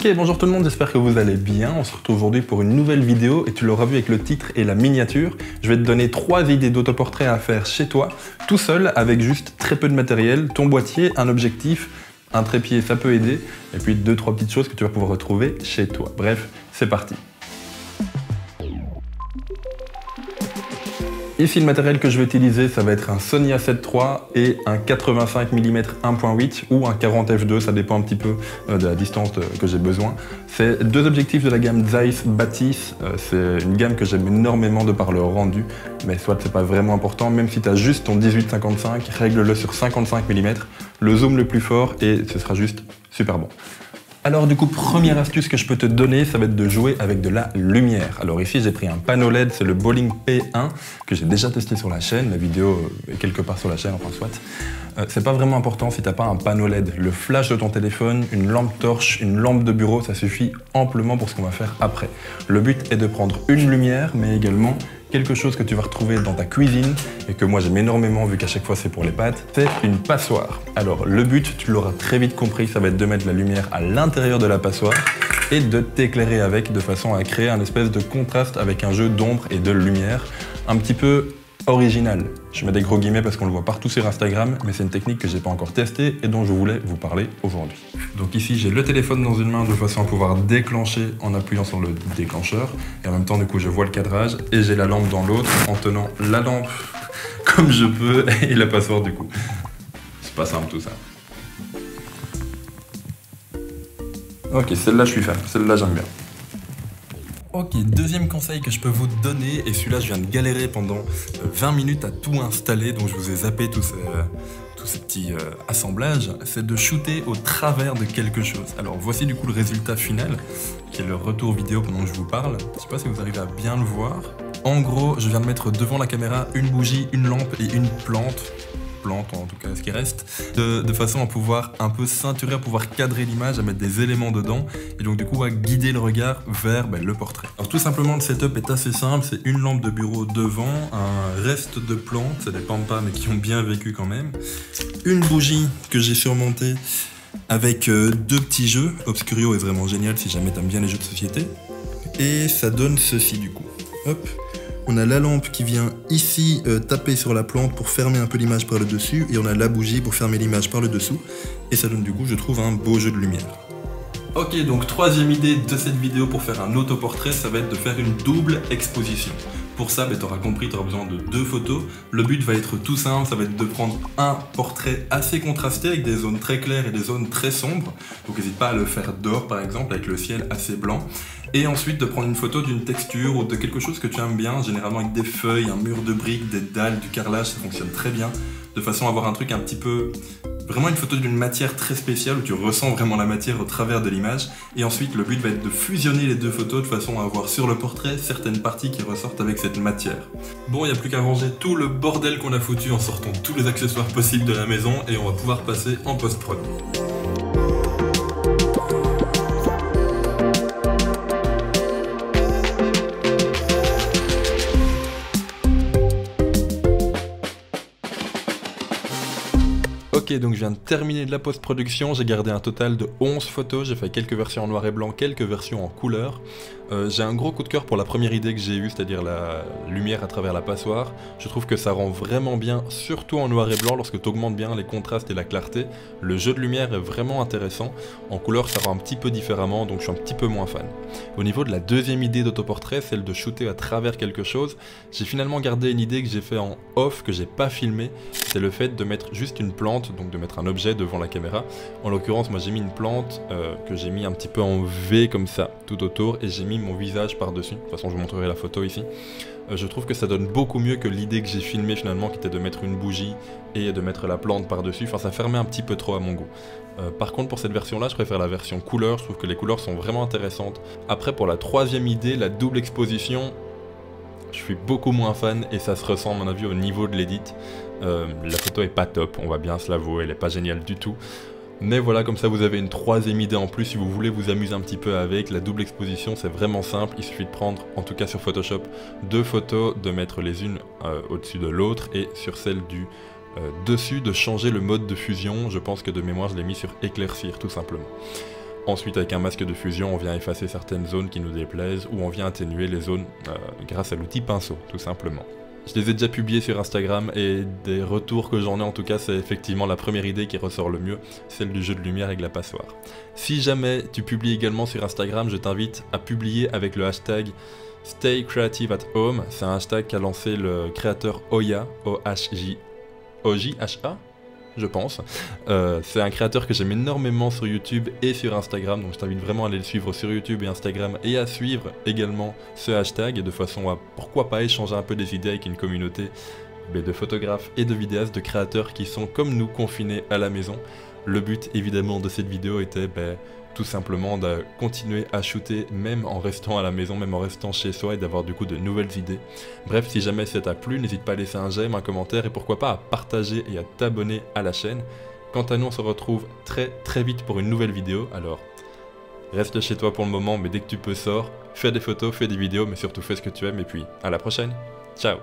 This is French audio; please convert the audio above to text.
Ok, bonjour tout le monde, j'espère que vous allez bien. On se retrouve aujourd'hui pour une nouvelle vidéo et tu l'auras vu avec le titre et la miniature. Je vais te donner 3 idées d'autoportrait à faire chez toi, tout seul, avec juste très peu de matériel, ton boîtier, un objectif, un trépied, ça peut aider, et puis 2-3 petites choses que tu vas pouvoir retrouver chez toi. Bref, c'est parti. Ici, le matériel que je vais utiliser, ça va être un Sony A7 III et un 85 mm 1.8 ou un 40 f2, ça dépend un petit peu de la distance que j'ai besoin. C'est 2 objectifs de la gamme Zeiss Batis, c'est une gamme que j'aime énormément de par le rendu, mais soit c'est pas vraiment important, même si tu as juste ton 18-55, règle-le sur 55 mm, le zoom le plus fort et ce sera juste super bon. Alors du coup, première astuce que je peux te donner, ça va être de jouer avec de la lumière. Alors ici, j'ai pris un panneau LED, c'est le Bowling P1, que j'ai déjà testé sur la chaîne, la vidéo est quelque part sur la chaîne, enfin soit. C'est pas vraiment important si t'as pas un panneau LED. Le flash de ton téléphone, une lampe torche, une lampe de bureau, ça suffit amplement pour ce qu'on va faire après. Le but est de prendre une lumière, mais également quelque chose que tu vas retrouver dans ta cuisine et que moi j'aime énormément vu qu'à chaque fois c'est pour les pâtes, c'est une passoire. Alors le but, tu l'auras très vite compris, ça va être de mettre la lumière à l'intérieur de la passoire et de t'éclairer avec de façon à créer un espèce de contraste avec un jeu d'ombre et de lumière un petit peu original. Je mets des gros guillemets parce qu'on le voit partout sur Instagram, mais c'est une technique que j'ai pas encore testée et dont je voulais vous parler aujourd'hui. Donc ici j'ai le téléphone dans une main de façon à pouvoir déclencher en appuyant sur le déclencheur et en même temps du coup je vois le cadrage et j'ai la lampe dans l'autre en tenant la lampe comme je peux et la passoire du coup. C'est pas simple tout ça. Ok, celle-là je suis fan, celle-là j'aime bien. Ok, deuxième conseil que je peux vous donner, et celui-là je viens de galérer pendant 20 minutes à tout installer, donc je vous ai zappé tous ces petits assemblages, c'est de shooter au travers de quelque chose. Alors voici du coup le résultat final, qui est le retour vidéo pendant que je vous parle. Je sais pas si vous arrivez à bien le voir. En gros, je viens de mettre devant la caméra une bougie, une lampe et une plante en tout cas ce qui reste, de façon à pouvoir un peu ceinturer, à pouvoir cadrer l'image, à mettre des éléments dedans, et donc du coup à guider le regard vers le portrait. Alors tout simplement le setup est assez simple, c'est une lampe de bureau devant, un reste de plantes, ça dépend pas mais qui ont bien vécu quand même, une bougie que j'ai surmontée avec 2 petits jeux, Obscurio est vraiment génial si jamais t'aimes bien les jeux de société, et ça donne ceci du coup, hop. On a la lampe qui vient ici taper sur la plante pour fermer un peu l'image par le dessus et on a la bougie pour fermer l'image par le dessous et ça donne du coup je trouve un beau jeu de lumière. Ok, donc troisième idée de cette vidéo pour faire un autoportrait, ça va être de faire une double exposition. Pour ça, tu auras compris, tu auras besoin de 2 photos. Le but va être tout simple, ça va être de prendre un portrait assez contrasté avec des zones très claires et des zones très sombres. Donc n'hésite pas à le faire dehors par exemple, avec le ciel assez blanc. Et ensuite de prendre une photo d'une texture ou de quelque chose que tu aimes bien, généralement avec des feuilles, un mur de briques, des dalles, du carrelage, ça fonctionne très bien. De façon à avoir un truc un petit peu... Vraiment une photo d'une matière très spéciale où tu ressens vraiment la matière au travers de l'image. Et ensuite, le but va être de fusionner les 2 photos de façon à avoir sur le portrait certaines parties qui ressortent avec cette matière. Bon, il n'y a plus qu'à ranger tout le bordel qu'on a foutu en sortant tous les accessoires possibles de la maison et on va pouvoir passer en post-prod. Ok, donc je viens de terminer de la post-production, j'ai gardé un total de 11 photos, j'ai fait quelques versions en noir et blanc, quelques versions en couleur. J'ai un gros coup de cœur pour la première idée que j'ai eue, c'est-à-dire la lumière à travers la passoire. Je trouve que ça rend vraiment bien, surtout en noir et blanc, lorsque tu augmentes bien les contrastes et la clarté. Le jeu de lumière est vraiment intéressant. En couleur, ça rend un petit peu différemment, donc je suis un petit peu moins fan. Au niveau de la deuxième idée d'autoportrait, celle de shooter à travers quelque chose, j'ai finalement gardé une idée que j'ai fait en off, que j'ai pas filmé. C'est le fait de mettre juste une plante, donc de mettre un objet devant la caméra. En l'occurrence, moi j'ai mis une plante que j'ai mis un petit peu en V comme ça, tout autour, et j'ai mis mon visage par-dessus. De toute façon, je vous montrerai la photo ici. Je trouve que ça donne beaucoup mieux que l'idée que j'ai filmée finalement, qui était de mettre une bougie et de mettre la plante par-dessus. Enfin, ça fermait un petit peu trop à mon goût. Par contre, pour cette version-là, je préfère la version couleur. Je trouve que les couleurs sont vraiment intéressantes. Après, pour la troisième idée, la double exposition, je suis beaucoup moins fan et ça se ressent à mon avis au niveau de l'édit. La photo est pas top, on va bien se l'avouer, elle est pas géniale du tout. Mais voilà, comme ça vous avez une troisième idée en plus si vous voulez vous amuser un petit peu avec. La double exposition c'est vraiment simple, il suffit de prendre, en tout cas sur Photoshop, 2 photos, de mettre les unes au-dessus de l'autre et sur celle du dessus de changer le mode de fusion. Je pense que de mémoire je l'ai mis sur éclaircir tout simplement. Ensuite, avec un masque de fusion, on vient effacer certaines zones qui nous déplaisent ou on vient atténuer les zones grâce à l'outil pinceau, tout simplement. Je les ai déjà publiés sur Instagram et des retours que j'en ai en tout cas, c'est effectivement la première idée qui ressort le mieux, celle du jeu de lumière avec la passoire. Si jamais tu publies également sur Instagram, je t'invite à publier avec le hashtag Stay Creative at Home. C'est un hashtag qu'a lancé le créateur Oya, O-H-J-H-A, je pense. C'est un créateur que j'aime énormément sur YouTube et sur Instagram, donc je t'invite vraiment à aller le suivre sur YouTube et Instagram et à suivre également ce hashtag de façon à, pourquoi pas, échanger un peu des idées avec une communauté de photographes et de vidéastes, de créateurs qui sont comme nous confinés à la maison. Le but évidemment de cette vidéo était tout simplement de continuer à shooter même en restant à la maison, même en restant chez soi et d'avoir du coup de nouvelles idées. Bref, si jamais ça t'a plu, n'hésite pas à laisser un j'aime, un commentaire et pourquoi pas à partager et à t'abonner à la chaîne. Quant à nous, on se retrouve très vite pour une nouvelle vidéo, alors reste chez toi pour le moment, mais dès que tu peux sors, fais des photos, fais des vidéos, mais surtout fais ce que tu aimes et puis à la prochaine. Ciao.